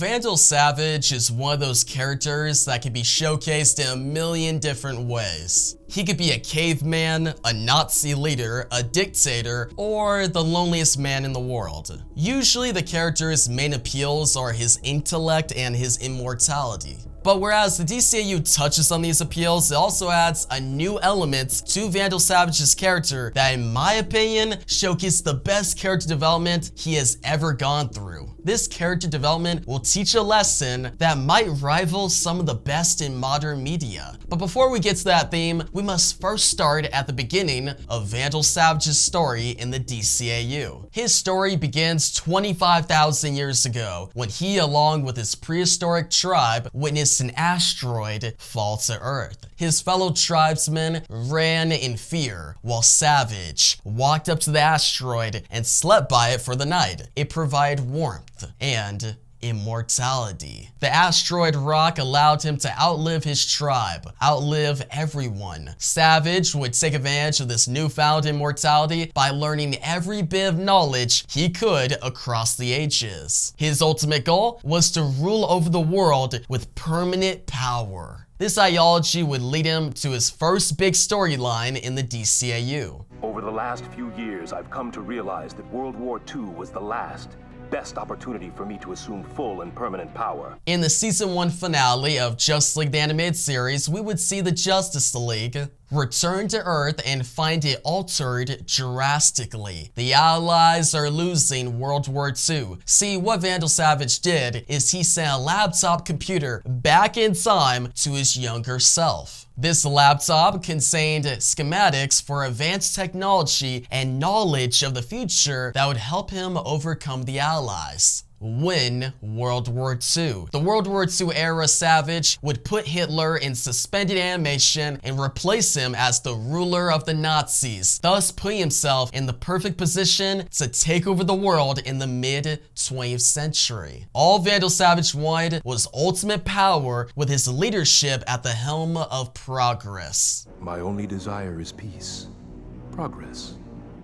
Vandal Savage is one of those characters that can be showcased in a million different ways. He could be a caveman, a Nazi leader, a dictator, or the loneliest man in the world. Usually the character's main appeals are his intellect and his immortality. But whereas the DCAU touches on these appeals, it also adds a new element to Vandal Savage's character that, in my opinion, showcases the best character development he has ever gone through. This character development will teach a lesson that might rival some of the best in modern media. But before we get to that theme, we must first start at the beginning of Vandal Savage's story in the DCAU. His story begins 25,000 years ago when he, along with his prehistoric tribe, witnessed an asteroid fall to Earth. His fellow tribesmen ran in fear, while Savage walked up to the asteroid and slept by it for the night. It provided warmth and immortality. The asteroid rock allowed him to outlive his tribe, outlive everyone. Savage would take advantage of this newfound immortality by learning every bit of knowledge he could across the ages. His ultimate goal was to rule over the world with permanent power. This ideology would lead him to his first big storyline in the DCAU. Over the last few years, I've come to realize that World War II was the best opportunity for me to assume full and permanent power. In the season 1 finale of Justice League the Animated Series, we would see the Justice League return to Earth and find it altered drastically. The Allies are losing World War II. See, what Vandal Savage did is he sent a laptop computer back in time to his younger self. This laptop contained schematics for advanced technology and knowledge of the future that would help him overcome the Allies. Win World War II. The World War II era Savage would put Hitler in suspended animation and replace him as the ruler of the Nazis, thus putting himself in the perfect position to take over the world in the mid-20th century. All Vandal Savage wanted was ultimate power with his leadership at the helm of progress. My only desire is peace, progress,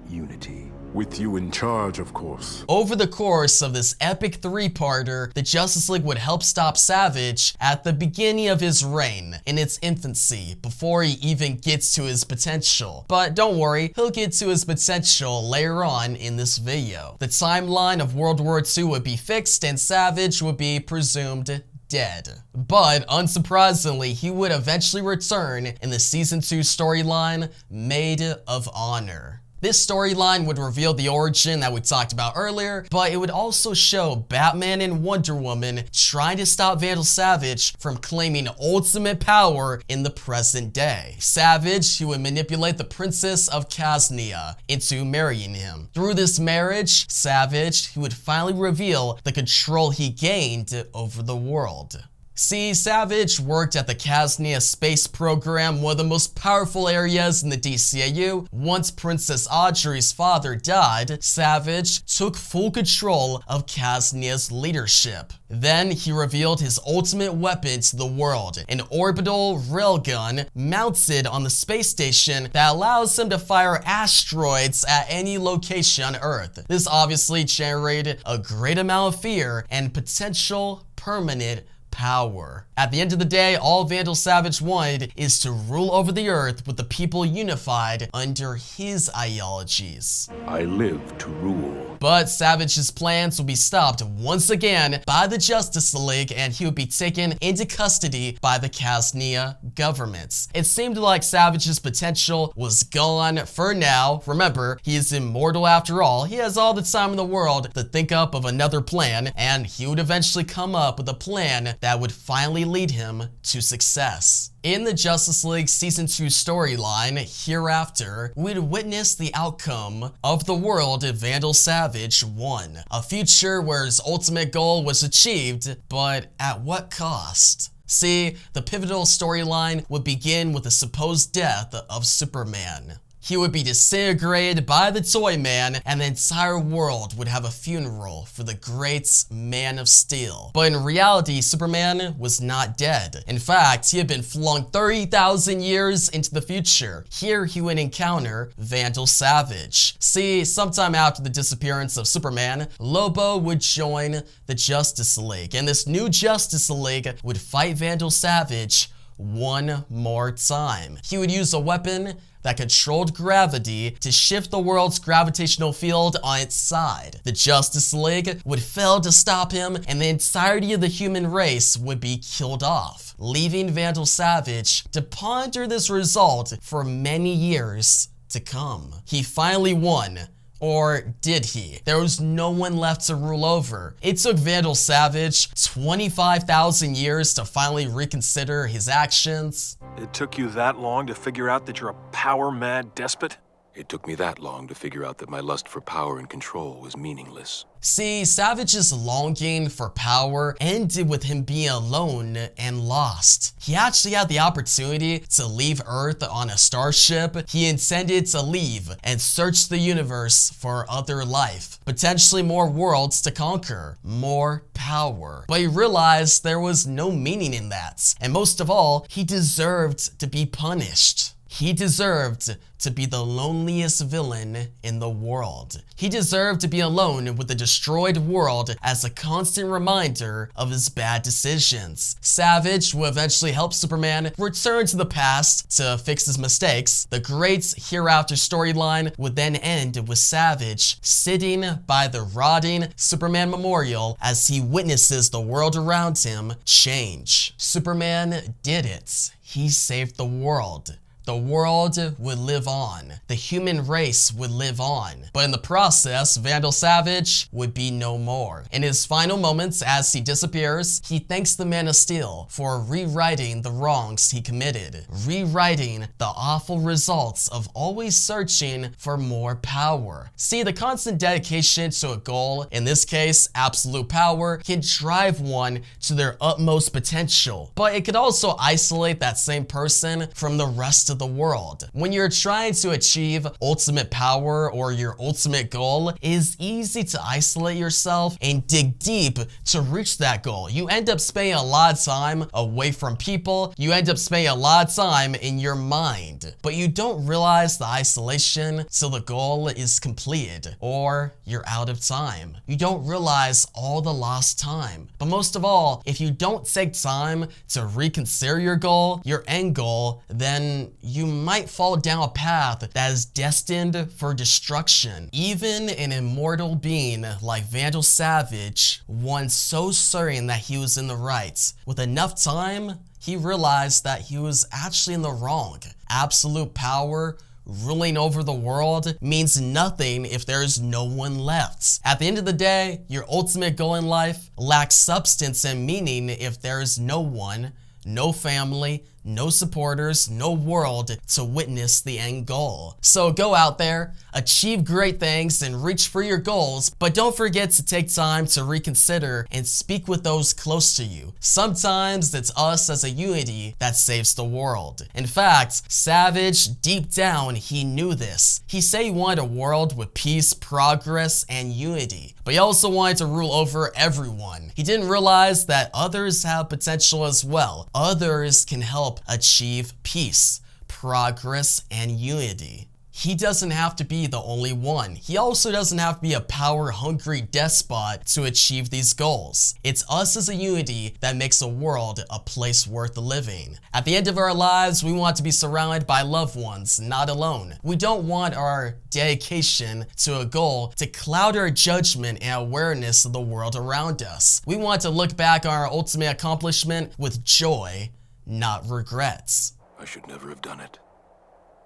unity. With you in charge, of course. Over the course of this epic three-parter, the Justice League would help stop Savage at the beginning of his reign, in its infancy, before he even gets to his potential. But don't worry, he'll get to his potential later on in this video. The timeline of World War II would be fixed and Savage would be presumed dead. But unsurprisingly, he would eventually return in the Season 2 storyline, Maid of Honor. This storyline would reveal the origin that we talked about earlier, but it would also show Batman and Wonder Woman trying to stop Vandal Savage from claiming ultimate power in the present day. Savage, who would manipulate the Princess of Casnia into marrying him. Through this marriage, Savage, who would finally reveal the control he gained over the world. See, Savage worked at the Casnia space program, one of the most powerful areas in the DCAU. Once Princess Audrey's father died, Savage took full control of Casnia's leadership. Then he revealed his ultimate weapon to the world, an orbital railgun mounted on the space station that allows him to fire asteroids at any location on Earth. This obviously generated a great amount of fear and potential permanent power. At the end of the day, all Vandal Savage wanted is to rule over the Earth with the people unified under his ideologies. I live to rule. But Savage's plans will be stopped once again by the Justice League and he would be taken into custody by the Casnia government. It seemed like Savage's potential was gone for now. Remember, he is immortal after all. He has all the time in the world to think up of another plan, and he would eventually come up with a plan that would finally lead him to success. In the Justice League Season 2 storyline, hereafter, we'd witness the outcome of the world Vandal Savage won. A future where his ultimate goal was achieved, but at what cost? See, the pivotal storyline would begin with the supposed death of Superman. He would be disintegrated by the Toy Man, and the entire world would have a funeral for the great Man of Steel. But in reality, Superman was not dead. In fact, he had been flung 30,000 years into the future. Here he would encounter Vandal Savage. See, sometime after the disappearance of Superman, Lobo would join the Justice League, and this new Justice League would fight Vandal Savage one more time. He would use a weapon that controlled gravity to shift the world's gravitational field on its side. The Justice League would fail to stop him, and the entirety of the human race would be killed off, leaving Vandal Savage to ponder this result for many years to come. He finally won. Or did he? There was no one left to rule over. It took Vandal Savage 25,000 years to finally reconsider his actions. It took you that long to figure out that you're a power-mad despot? It took me that long to figure out that my lust for power and control was meaningless. See, Savage's longing for power ended with him being alone and lost. He actually had the opportunity to leave Earth on a starship. He intended to leave and search the universe for other life, potentially more worlds to conquer, more power. But he realized there was no meaning in that, and most of all, he deserved to be punished. He deserved to be the loneliest villain in the world. He deserved to be alone with the destroyed world as a constant reminder of his bad decisions. Savage will eventually help Superman return to the past to fix his mistakes. The great Hereafter storyline would then end with Savage sitting by the rotting Superman memorial as he witnesses the world around him change. Superman did it. He saved the world. The world would live on. The human race would live on. But in the process, Vandal Savage would be no more. In his final moments as he disappears, he thanks the Man of Steel for rewriting the wrongs he committed, rewriting the awful results of always searching for more power. See, the constant dedication to a goal, in this case, absolute power, can drive one to their utmost potential. But it could also isolate that same person from the rest of the world. When you're trying to achieve ultimate power or your ultimate goal, it is easy to isolate yourself and dig deep to reach that goal. You end up spending a lot of time away from people. You end up spending a lot of time in your mind. But you don't realize the isolation till the goal is completed or you're out of time. You don't realize all the lost time. But most of all, if you don't take time to reconsider your goal, your end goal, then you might fall down a path that is destined for destruction. Even an immortal being like Vandal Savage, one so certain that he was in the right, with enough time, he realized that he was actually in the wrong. Absolute power, ruling over the world, means nothing if there's no one left. At the end of the day, your ultimate goal in life lacks substance and meaning if there's no one, no family, no supporters, no world to witness the end goal. So go out there, achieve great things, and reach for your goals, but don't forget to take time to reconsider and speak with those close to you. Sometimes it's us as a unity that saves the world. In fact, Savage, deep down, he knew this. He said he wanted a world with peace, progress, and unity, but he also wanted to rule over everyone. He didn't realize that others have potential as well. Others can help achieve peace, progress, and unity. He doesn't have to be the only one. He also doesn't have to be a power-hungry despot to achieve these goals. It's us as a unity that makes a world a place worth living. At the end of our lives, we want to be surrounded by loved ones, not alone. We don't want our dedication to a goal to cloud our judgment and awareness of the world around us. We want to look back on our ultimate accomplishment with joy, not regrets. I should never have done it.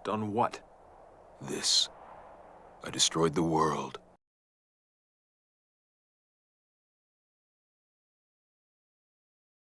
Done what? This. I destroyed the world.